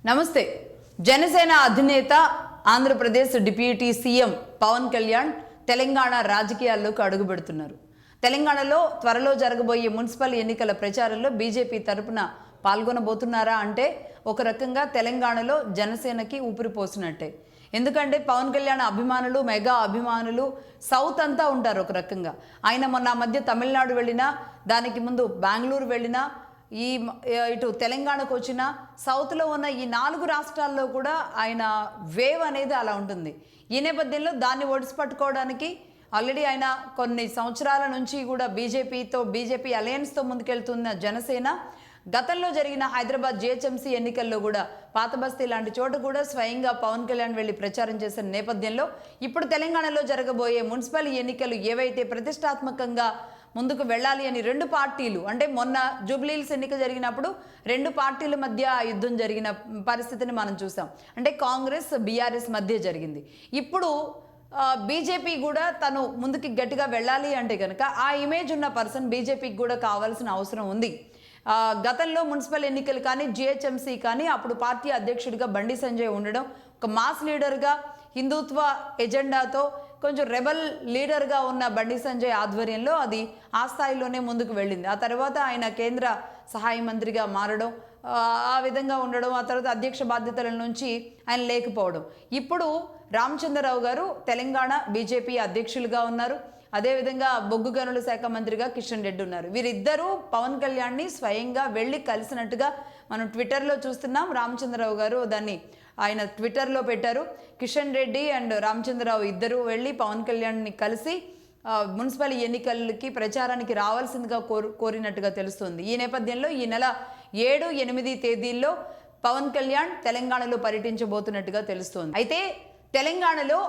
నమస్తే. జనసేన అధినేత Andhra Pradesh deputy CM Pawan Kalyan Telangana రాజకీయాల్లోకి అడుగుపెడుతున్నారు. తెలంగాణలో త్వరలో జరగబోయే మున్సిపల్ ఎన్నికల ప్రచారంలో బీజేపీ తరపున పాల్గొనబోతున్నారా అంటే ఒక రకంగా తెలంగాణలో జనసేనకి ఊపిరిపోసినట్టే. ఎందుకంటే పవన్ కళ్యాణ్ అభిమానులు, మెగా అభిమానులు సౌత్ అంతా ఉంటారు ఒక రకంగా. ఆయన మొన్న మధ్య తమిళనాడు వెళ్ళినా, దానికి ముందు బెంగళూరు వెళ్ళినా, ఇటు తెలంగాణకు వచ్చిన సౌత్లో ఉన్న ఈ 4 రాష్ట్రాల్లో కూడా ఆయన వేవ్ అనేది అలా ఉంటుంది. ఈ నేపథ్యంలో దాన్ని ఒడిసి పట్టుకోవడానికి ఆల్రెడీ ఆయన కొన్ని సంవత్సరాల నుంచి కూడా బీజేపీ అలయన్స్తో ముందుకెళ్తున్న జనసేన గతంలో జరిగిన హైదరాబాద్ జిహెచ్ఎంసీ ఎన్నికల్లో కూడా పాతబస్తీ లాంటి చోట కూడా స్వయంగా పవన్ కళ్యాణ్ వెళ్ళి ప్రచారం చేసిన నేపథ్యంలో ఇప్పుడు తెలంగాణలో జరగబోయే మున్సిపల్ ఎన్నికలు ఏవైతే ప్రతిష్టాత్మకంగా ముందుకు వెళ్ళాలి అని 2 పార్టీలు, అంటే మొన్న జూబ్లీహిల్స్ ఎన్నిక జరిగినప్పుడు 2 పార్టీల మధ్య యుద్ధం జరిగిన పరిస్థితిని మనం చూసాం. అంటే కాంగ్రెస్ బీఆర్ఎస్ మధ్య జరిగింది. ఇప్పుడు బీజేపీ కూడా తను ముందుకి గట్టిగా వెళ్ళాలి అంటే కనుక ఆ ఇమేజ్ ఉన్న పర్సన్ బీజేపీకి కూడా కావాల్సిన అవసరం ఉంది. గతంలో మున్సిపల్ ఎన్నికలు కానీ, జిహెచ్ఎంసీ కానీ అప్పుడు పార్టీ అధ్యక్షుడిగా బండి సంజయ్ ఉండడం, ఒక మాస్ లీడర్గా హిందుత్వ ఎజెండాతో కొంచెం రెబల్ లీడర్గా ఉన్న బండి సంజయ్ ఆధ్వర్యంలో అది ఆ స్థాయిలోనే ముందుకు వెళ్ళింది. ఆ తర్వాత ఆయన కేంద్ర సహాయ మంత్రిగా మారడం, ఆ విధంగా ఉండడం, ఆ తర్వాత అధ్యక్ష బాధ్యతల నుంచి ఆయన లేకపోవడం. ఇప్పుడు రామచంద్రరావు గారు తెలంగాణ బీజేపీ అధ్యక్షులుగా ఉన్నారు. అదేవిధంగా బొగ్గు గనుల శాఖ మంత్రిగా కిషన్ రెడ్డి ఉన్నారు. వీరిద్దరూ పవన్ కళ్యాణ్ని స్వయంగా వెళ్ళి కలిసినట్టుగా మనం ట్విట్టర్లో చూస్తున్నాం. రామచంద్రరావు గారు దాన్ని ఆయన ట్విట్టర్లో పెట్టారు. కిషన్ రెడ్డి అండ్ రామచంద్రరావు ఇద్దరు వెళ్ళి పవన్ కళ్యాణ్ని కలిసి మున్సిపల్ ఎన్నికలకి ప్రచారానికి రావాల్సిందిగా కోరినట్టుగా తెలుస్తుంది. ఈ నేపథ్యంలో ఈ నెల 7, 8 తేదీల్లో పవన్ కళ్యాణ్ తెలంగాణలో పర్యటించబోతున్నట్టుగా తెలుస్తోంది. అయితే తెలంగాణలో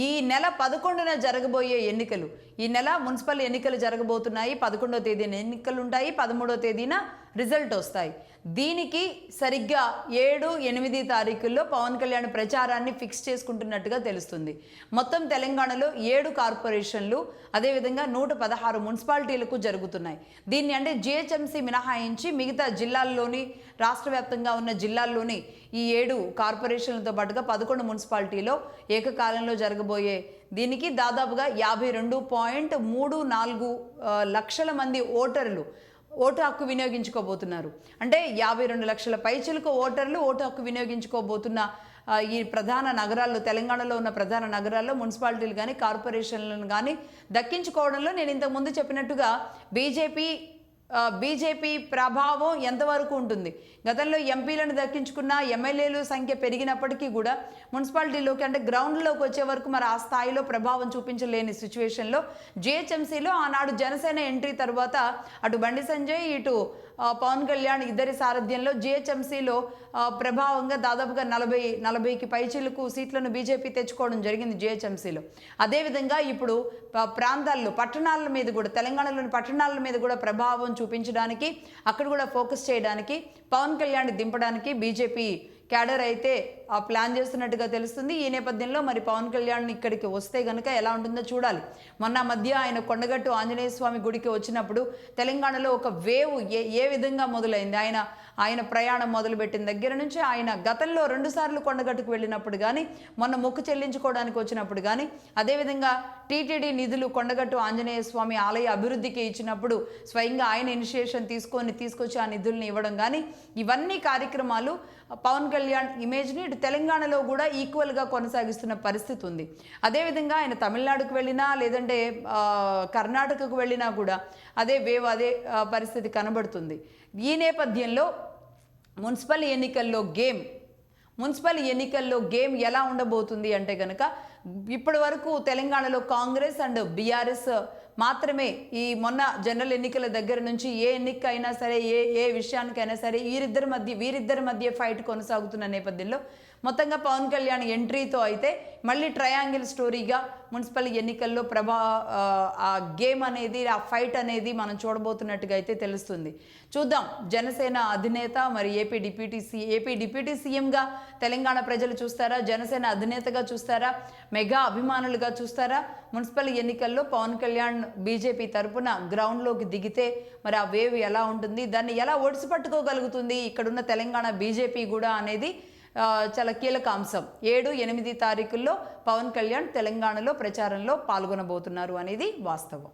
ఈ నెల 11న జరగబోయే ఎన్నికలు, ఈ నెల మున్సిపల్ ఎన్నికలు జరగబోతున్నాయి. 11వ తేదీన ఎన్నికలు ఉంటాయి, 13వ తేదీన రిజల్ట్ వస్తాయి. దీనికి సరిగ్గా 7, 8 తారీఖుల్లో పవన్ కళ్యాణ్ ప్రచారాన్ని ఫిక్స్ చేసుకుంటున్నట్టుగా తెలుస్తుంది. మొత్తం తెలంగాణలో 7 కార్పొరేషన్లు, అదేవిధంగా 116 మున్సిపాలిటీలకు జరుగుతున్నాయి. దీన్ని అంటే జిహెచ్ఎంసీ మినహాయించి మిగతా జిల్లాల్లోని, రాష్ట్ర వ్యాప్తంగా ఉన్న జిల్లాల్లోని ఈ 7 కార్పొరేషన్లతో పాటుగా 11 మున్సిపాలిటీలో ఏకకాలంలో జరగబోయే దీనికి దాదాపుగా 52.34 లక్షల మంది ఓటు హక్కు వినియోగించుకోబోతున్నారు. అంటే 52 లక్షల పైచిలకు ఓటర్లు ఓటు హక్కు వినియోగించుకోబోతున్న ఈ ప్రధాన నగరాల్లో, తెలంగాణలో ఉన్న ప్రధాన నగరాల్లో మున్సిపాలిటీలు కానీ కార్పొరేషన్లను కానీ దక్కించుకోవడంలో నేను ఇంతకుముందు చెప్పినట్టుగా బీజేపీ ప్రభావం ఎంతవరకు ఉంటుంది. గతంలో ఎంపీలను దక్కించుకున్న ఎమ్మెల్యేలు సంఖ్య పెరిగినప్పటికీ కూడా మున్సిపాలిటీలోకి అంటే గ్రౌండ్లోకి వచ్చే వరకు మరి ఆ స్థాయిలో ప్రభావం చూపించలేని సిచ్యువేషన్లో జిహెచ్ఎంసీలో ఆనాడు జనసేన ఎంట్రీ తర్వాత అటు బండి సంజయ్, ఇటు పవన్ కళ్యాణ్ ఇద్దరి సారథ్యంలో జిహెచ్ఎంసీలో ప్రభావంగా దాదాపుగా 40కి పైచిలకు సీట్లను బీజేపీ తెచ్చుకోవడం జరిగింది జిహెచ్ఎంసీలో. అదేవిధంగా ఇప్పుడు ప్రాంతాల్లో, పట్టణాల మీద కూడా, తెలంగాణలోని పట్టణాల మీద కూడా ప్రభావం చూపించడానికి, అక్కడ కూడా ఫోకస్ చేయడానికి, పవన్ కళ్యాణ్ దింపడానికి బీజేపీ క్యాడర్ అయితే ప్లాన్ చేస్తున్నట్టుగా తెలుస్తుంది. ఈ నేపథ్యంలో మరి పవన్ కళ్యాణ్ ఇక్కడికి వస్తే కనుక ఎలా ఉంటుందో చూడాలి. మొన్న మధ్య ఆయన కొండగట్టు ఆంజనేయ స్వామి గుడికి వచ్చినప్పుడు తెలంగాణలో ఒక వేవ్ ఏ విధంగా మొదలైంది. ఆయన ప్రయాణం మొదలుపెట్టిన దగ్గర నుంచి ఆయన గతంలో 2 సార్లు కొండగట్టుకు వెళ్ళినప్పుడు కానీ, మొన్న మొక్కు చెల్లించుకోవడానికి వచ్చినప్పుడు కానీ, అదేవిధంగా టీటీడీ నిధులు కొండగట్టు ఆంజనేయ స్వామి ఆలయ అభివృద్ధికి ఇచ్చినప్పుడు స్వయంగా ఆయన ఇనిషియేషన్ తీసుకొచ్చి ఆ నిధుల్ని ఇవ్వడం కానీ, ఇవన్నీ కార్యక్రమాలు పవన్ కళ్యాణ్ ఇమేజ్ని ఇటు తెలంగాణలో కూడా ఈక్వల్గా కొనసాగిస్తున్న పరిస్థితి ఉంది. అదేవిధంగా ఆయన తమిళనాడుకు వెళ్ళినా, లేదంటే కర్ణాటకకు వెళ్ళినా కూడా అదే వేవ్, అదే పరిస్థితి కనబడుతుంది. ఈ నేపథ్యంలో మున్సిపల్ ఎన్నికల్లో గేమ్ ఎలా ఉండబోతుంది అంటే కనుక, ఇప్పటి వరకు తెలంగాణలో కాంగ్రెస్ అండ్ బీఆర్ఎస్ మాత్రమే ఈ మొన్న జనరల్ ఎన్నికల దగ్గర నుంచి ఏ ఎన్నిక అయినా సరే, ఏ విషయానికైనా సరే వీరిద్దరి మధ్య ఫైట్ కొనసాగుతున్న నేపథ్యంలో మొత్తంగా పవన్ కళ్యాణ్ ఎంట్రీతో అయితే మళ్ళీ ట్రయాంగిల్ స్టోరీగా మున్సిపల్ ఎన్నికల్లో ఆ గేమ్ అనేది, ఆ ఫైట్ అనేది మనం చూడబోతున్నట్టుగా అయితే తెలుస్తుంది. చూద్దాం, జనసేన అధినేత మరి ఏపీ డిప్యూటీ సీఎంగా తెలంగాణ ప్రజలు చూస్తారా, జనసేన అధినేతగా చూస్తారా, మెగా అభిమానులుగా చూస్తారా? మున్సిపల్ ఎన్నికల్లో పవన్ కళ్యాణ్ బీజేపీ తరపున గ్రౌండ్లోకి దిగితే మరి ఆ వేవ్ ఎలా ఉంటుంది, దాన్ని ఎలా ఒడిసి పట్టుకోగలుగుతుంది ఇక్కడున్న తెలంగాణ బీజేపీ కూడా అనేది చాలా కీలక అంశం. 7, 8 తారీఖుల్లో పవన్ కళ్యాణ్ తెలంగాణలో ప్రచారంలో పాల్గొనబోతున్నారు అనేది వాస్తవం.